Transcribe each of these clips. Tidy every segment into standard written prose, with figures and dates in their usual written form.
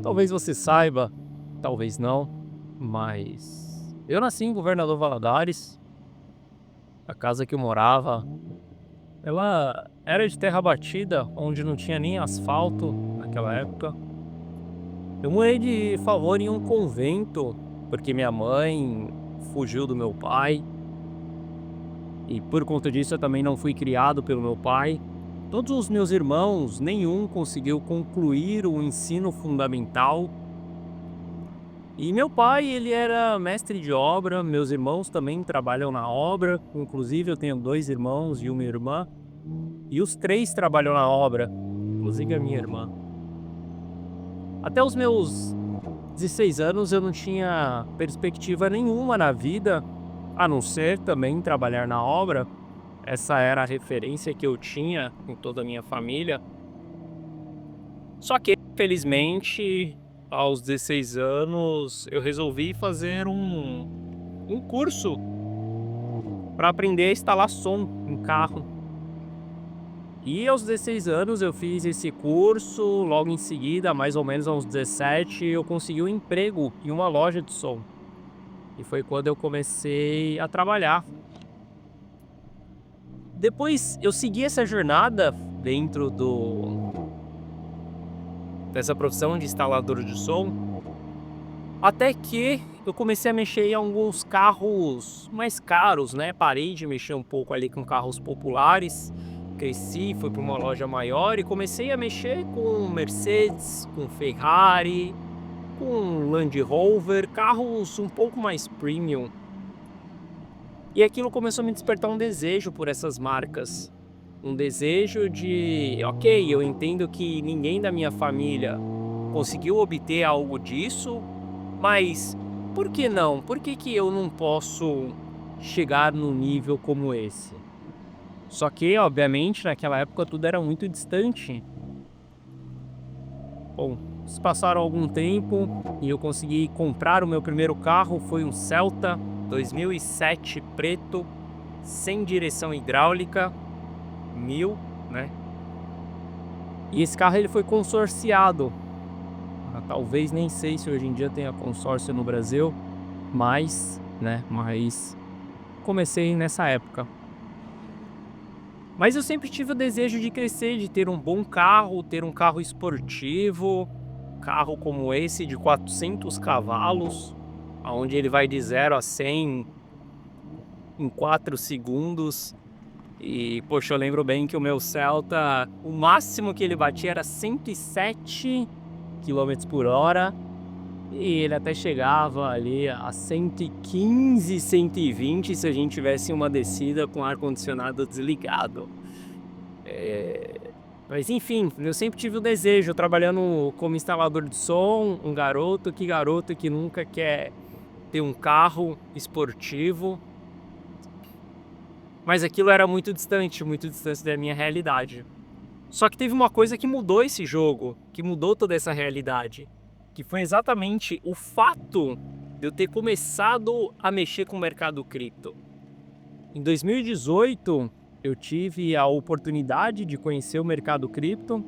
Talvez você saiba, talvez não, mas eu nasci em Governador Valadares. A casa que eu morava, ela era de terra batida, onde não tinha nem asfalto naquela época. Eu morei de favor em um convento, porque minha mãe fugiu do meu pai, e por conta disso eu também não fui criado pelo meu pai. Todos os meus irmãos, nenhum conseguiu concluir o ensino fundamental. E meu pai, ele era mestre de obra, meus irmãos também trabalham na obra, inclusive eu tenho 2 irmãos e uma irmã, e os 3 trabalham na obra, inclusive a minha irmã. Até os meus 16 anos eu não tinha perspectiva nenhuma na vida, a não ser também trabalhar na obra. Essa era a referência que eu tinha em toda a minha família. Só que, infelizmente, aos 16 anos, eu resolvi fazer um curso para aprender a instalar som em carro. E aos 16 anos eu fiz esse curso, logo em seguida, mais ou menos aos 17, eu consegui um emprego em uma loja de som. E foi quando eu comecei a trabalhar. Depois eu segui essa jornada dentro dessa profissão de instalador de som, até que eu comecei a mexer em alguns carros mais caros, né? Parei de mexer um pouco ali com carros populares, cresci, fui para uma loja maior e comecei a mexer com Mercedes, com Ferrari, com Land Rover, carros um pouco mais premium. E aquilo começou a me despertar um desejo por essas marcas. Um desejo de, ok, eu entendo que ninguém da minha família conseguiu obter algo disso, mas por que não? Por que que eu não posso chegar num nível como esse? Só que, obviamente, naquela época tudo era muito distante. Bom, se passaram algum tempo e eu consegui comprar o meu primeiro carro, foi um Celta 2007 preto, sem direção hidráulica, 1000, né? E esse carro ele foi consorciado. Talvez nem sei se hoje em dia tenha consórcio no Brasil, mas comecei nessa época. Mas eu sempre tive o desejo de crescer, de ter um bom carro, ter um carro esportivo, carro como esse de 400 cavalos, aonde ele vai de 0 a 100 em 4 segundos. E, poxa, eu lembro bem que o meu Celta, o máximo que ele batia era 107 quilômetros por hora. E ele até chegava ali a 115, 120 se a gente tivesse uma descida com ar-condicionado desligado. Mas enfim, eu sempre tive o desejo, trabalhando como instalador de som, um garoto, que garoto que nunca quer ter um carro esportivo. Mas aquilo era muito distante da minha realidade. Só que teve uma coisa que mudou esse jogo, que mudou toda essa realidade, que foi exatamente o fato de eu ter começado a mexer com o mercado cripto. Em 2018, eu tive a oportunidade de conhecer o mercado cripto.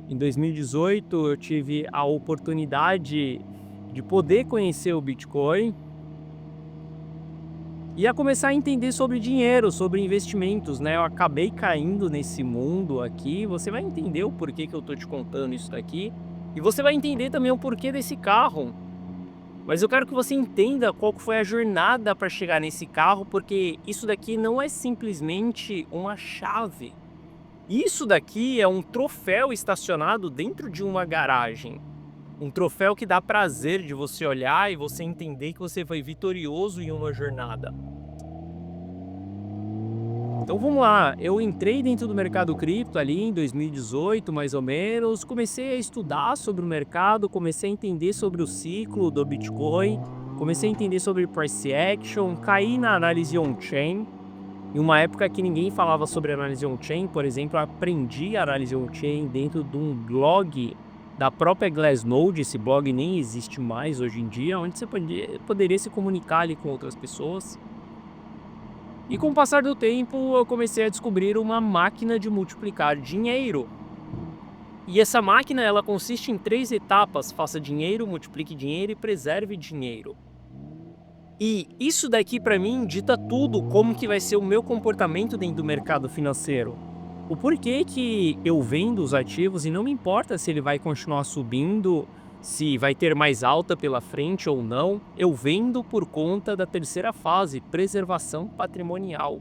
Em 2018, eu tive a oportunidade de poder conhecer o Bitcoin e a começar a entender sobre dinheiro, sobre investimentos, né? Eu acabei caindo nesse mundo aqui. Você vai entender o porquê que eu tô te contando isso daqui. E você vai entender também o porquê desse carro. Mas eu quero que você entenda qual que foi a jornada para chegar nesse carro, porque isso daqui não é simplesmente uma chave. Isso daqui é um troféu estacionado dentro de uma garagem. Um troféu que dá prazer de você olhar e você entender que você foi vitorioso em uma jornada. Então vamos lá, eu entrei dentro do mercado cripto ali em 2018, mais ou menos, comecei a estudar sobre o mercado, comecei a entender sobre o ciclo do Bitcoin, comecei a entender sobre price action, caí na análise on-chain. Em uma época que ninguém falava sobre análise on-chain, por exemplo, eu aprendi a análise on-chain dentro de um blog da própria Glassnode. Esse blog nem existe mais hoje em dia, onde você poderia se comunicar ali com outras pessoas. E com o passar do tempo, eu comecei a descobrir uma máquina de multiplicar dinheiro. E essa máquina, ela consiste em 3 etapas: faça dinheiro, multiplique dinheiro e preserve dinheiro. E isso daqui para mim dita tudo como que vai ser o meu comportamento dentro do mercado financeiro. O porquê que eu vendo os ativos e não me importa se ele vai continuar subindo, se vai ter mais alta pela frente ou não, eu vendo por conta da terceira fase, preservação patrimonial.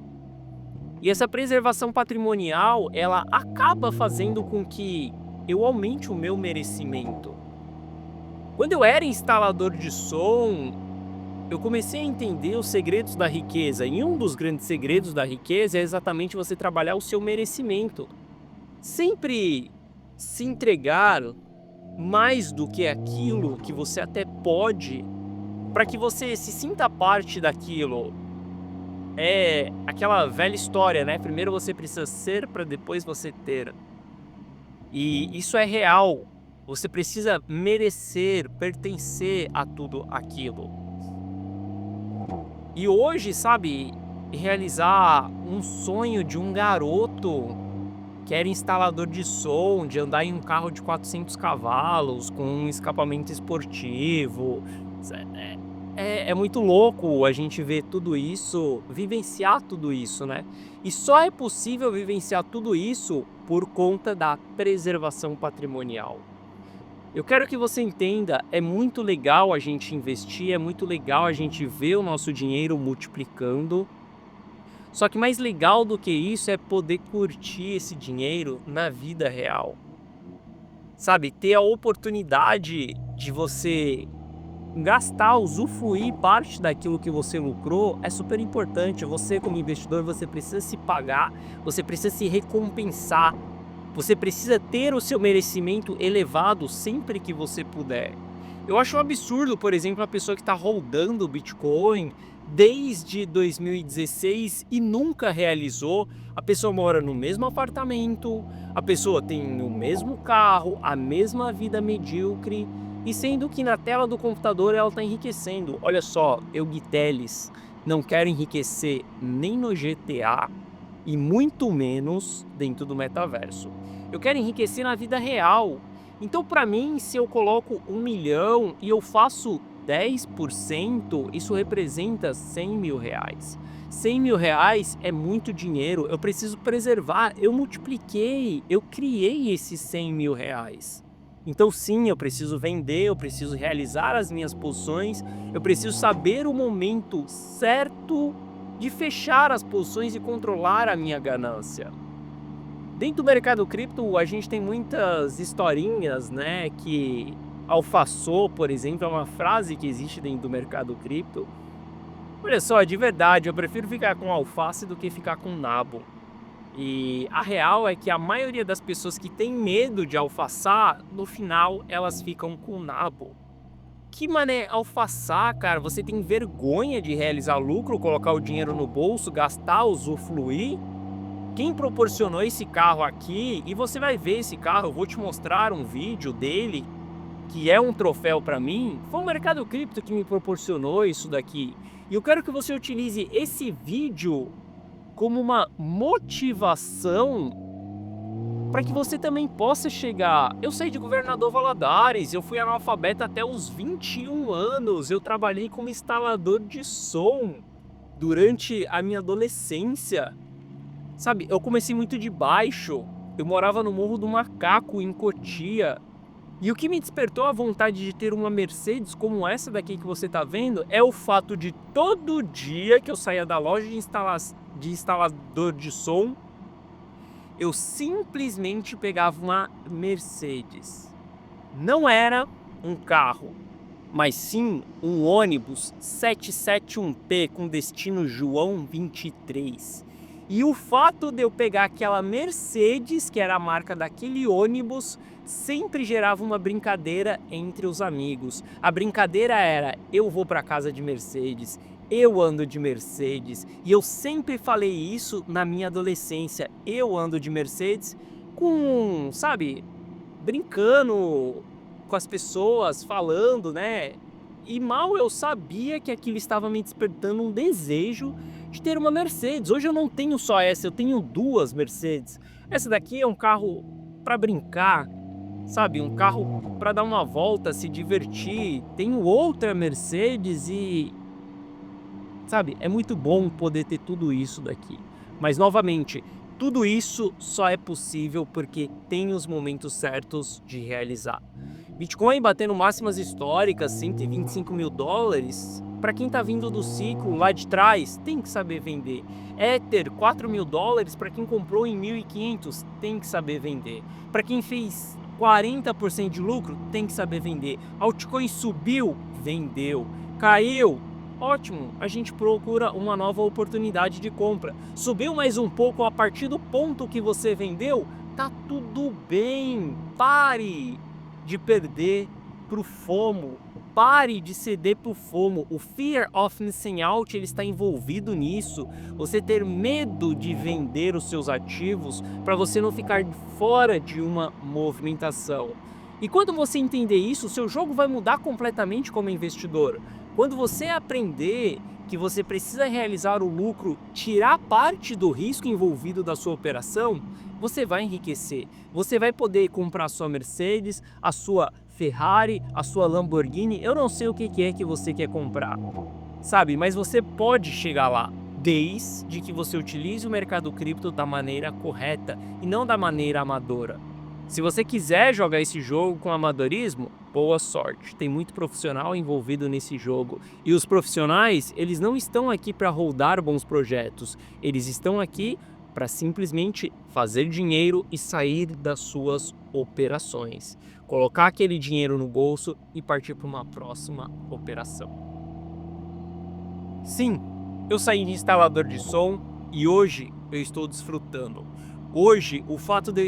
E essa preservação patrimonial, ela acaba fazendo com que eu aumente o meu merecimento. Quando eu era instalador de som, eu comecei a entender os segredos da riqueza. E um dos grandes segredos da riqueza é exatamente você trabalhar o seu merecimento. Sempre se entregar mais do que aquilo que você até pode, para que você se sinta parte daquilo. É aquela velha história, né? Primeiro você precisa ser para depois você ter. E isso é real. Você precisa merecer, pertencer a tudo aquilo. E hoje, sabe, realizar um sonho de um garoto que era instalador de som, de andar em um carro de 400 cavalos, com um escapamento esportivo, é muito louco a gente ver tudo isso, vivenciar tudo isso, né? E só é possível vivenciar tudo isso por conta da preservação patrimonial. Eu quero que você entenda, é muito legal a gente investir, é muito legal a gente ver o nosso dinheiro multiplicando. Só que mais legal do que isso é poder curtir esse dinheiro na vida real. Sabe, ter a oportunidade de você gastar, usufruir parte daquilo que você lucrou é super importante. Você, como investidor, você precisa se pagar, você precisa se recompensar. Você precisa ter o seu merecimento elevado sempre que você puder. Eu acho um absurdo, por exemplo, a pessoa que está rodando o Bitcoin desde 2016 e nunca realizou. A pessoa mora no mesmo apartamento, a pessoa tem o mesmo carro, a mesma vida medíocre, e sendo que na tela do computador ela está enriquecendo. Olha só, eu, Gui Teles, não quero enriquecer nem no GTA e muito menos dentro do metaverso. Eu quero enriquecer na vida real. Então, para mim, se eu coloco 1 milhão e eu faço 10%, isso representa 100 mil reais. 100 mil reais é muito dinheiro, eu preciso preservar, eu multipliquei, eu criei esses 100 mil reais. Então sim, eu preciso vender, eu preciso realizar as minhas posições, eu preciso saber o momento certo de fechar as posições e controlar a minha ganância. Dentro do mercado cripto, a gente tem muitas historinhas, né, que alfaçou, por exemplo, é uma frase que existe dentro do mercado cripto. Olha só, de verdade, eu prefiro ficar com alface do que ficar com nabo. E a real é que a maioria das pessoas que tem medo de alfaçar, no final elas ficam com nabo. Que mané alfaçar, cara? Você tem vergonha de realizar lucro, colocar o dinheiro no bolso, gastar, usufruir? Quem proporcionou esse carro aqui, e você vai ver esse carro, eu vou te mostrar um vídeo dele, que é um troféu para mim, foi o mercado cripto que me proporcionou isso daqui. E eu quero que você utilize esse vídeo como uma motivação para que você também possa chegar. Eu saí de Governador Valadares, eu fui analfabeta até os 21 anos, eu trabalhei como instalador de som durante a minha adolescência. Sabe, eu comecei muito de baixo, eu morava no Morro do Macaco, em Cotia, e o que me despertou a vontade de ter uma Mercedes como essa daqui que você tá vendo é o fato de todo dia que eu saía da loja de instalador de som, eu simplesmente pegava uma Mercedes. Não era um carro, mas sim um ônibus 771P com destino João 23. E o fato de eu pegar aquela Mercedes, que era a marca daquele ônibus, sempre gerava uma brincadeira entre os amigos. A brincadeira era, eu vou para casa de Mercedes, eu ando de Mercedes. E eu sempre falei isso na minha adolescência, eu ando de Mercedes com, sabe, brincando com as pessoas, falando, né? E mal eu sabia que aquilo estava me despertando um desejo de ter uma Mercedes. Hoje eu não tenho só essa, eu tenho 2 Mercedes. Essa daqui é um carro para brincar, sabe, um carro para dar uma volta, se divertir. Tenho outra Mercedes e, sabe, é muito bom poder ter tudo isso daqui. Mas novamente, tudo isso só é possível porque tem os momentos certos de realizar. Bitcoin batendo máximas históricas, 125 mil dólares. Para quem tá vindo do ciclo lá de trás, tem que saber vender. Ether, 4 mil dólares, para quem comprou em 1.500, tem que saber vender. Para quem fez 40% de lucro, tem que saber vender. Altcoin subiu, vendeu. Caiu, ótimo, a gente procura uma nova oportunidade de compra. Subiu mais um pouco a partir do ponto que você vendeu, tá tudo bem. Pare de perder pro FOMO. Pare de ceder pro FOMO. O Fear of Missing Out, ele está envolvido nisso. Você ter medo de vender os seus ativos para você não ficar fora de uma movimentação. E quando você entender isso, o seu jogo vai mudar completamente como investidor. Quando você aprender que você precisa realizar o lucro, tirar parte do risco envolvido da sua operação, você vai enriquecer. Você vai poder comprar a sua Mercedes, a sua Ferrari, a sua Lamborghini. Eu não sei o que é que você quer comprar, sabe? Mas você pode chegar lá, desde que você utilize o mercado cripto da maneira correta e não da maneira amadora. Se você quiser jogar esse jogo com amadorismo, boa sorte. Tem muito profissional envolvido nesse jogo. E os profissionais, eles não estão aqui para holdar bons projetos. Eles estão aqui para simplesmente fazer dinheiro e sair das suas operações. Colocar aquele dinheiro no bolso e partir para uma próxima operação. Sim, eu saí de instalador de som e hoje eu estou desfrutando. Hoje, o fato de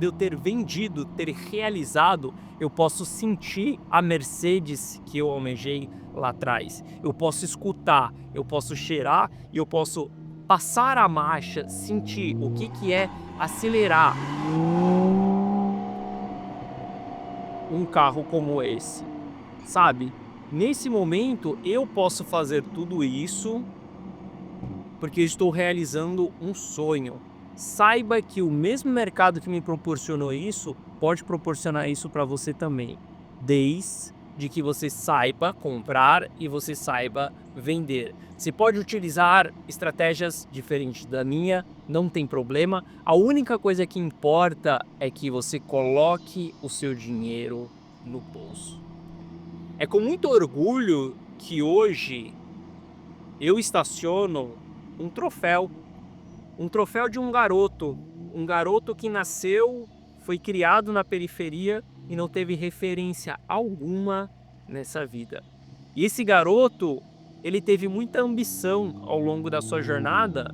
eu ter vendido, ter realizado, eu posso sentir a Mercedes que eu almejei lá atrás. Eu posso escutar, eu posso cheirar e eu posso passar a marcha, sentir o que é acelerar um carro como esse, sabe? Nesse momento, eu posso fazer tudo isso porque eu estou realizando um sonho. Saiba que o mesmo mercado que me proporcionou isso, pode proporcionar isso para você também. Desde que você saiba comprar e você saiba vender. Você pode utilizar estratégias diferentes da minha, não tem problema. A única coisa que importa é que você coloque o seu dinheiro no bolso. É com muito orgulho que hoje eu estaciono um troféu de um garoto que nasceu, foi criado na periferia e não teve referência alguma nessa vida. E esse garoto, ele teve muita ambição ao longo da sua jornada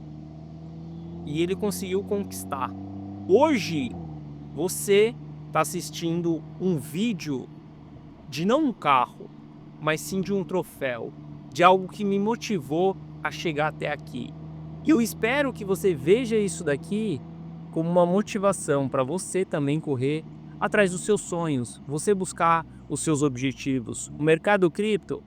e ele conseguiu conquistar. Hoje, você está assistindo um vídeo de não um carro, mas sim de um troféu, de algo que me motivou a chegar até aqui. E eu espero que você veja isso daqui como uma motivação para você também correr atrás dos seus sonhos, você buscar os seus objetivos. O mercado cripto,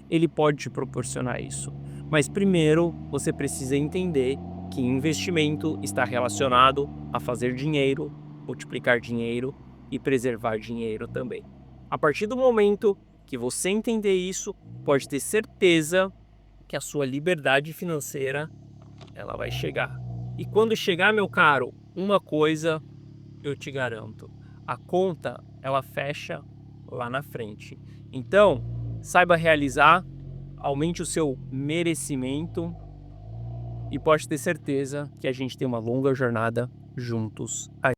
ele pode te proporcionar isso. Mas primeiro, você precisa entender que investimento está relacionado a fazer dinheiro, multiplicar dinheiro e preservar dinheiro também. A partir do momento que você entender isso, pode ter certeza que a sua liberdade financeira ela vai chegar. E quando chegar, meu caro, uma coisa eu te garanto: a conta ela fecha lá na frente. Então, saiba realizar, aumente o seu merecimento e pode ter certeza que a gente tem uma longa jornada juntos aí.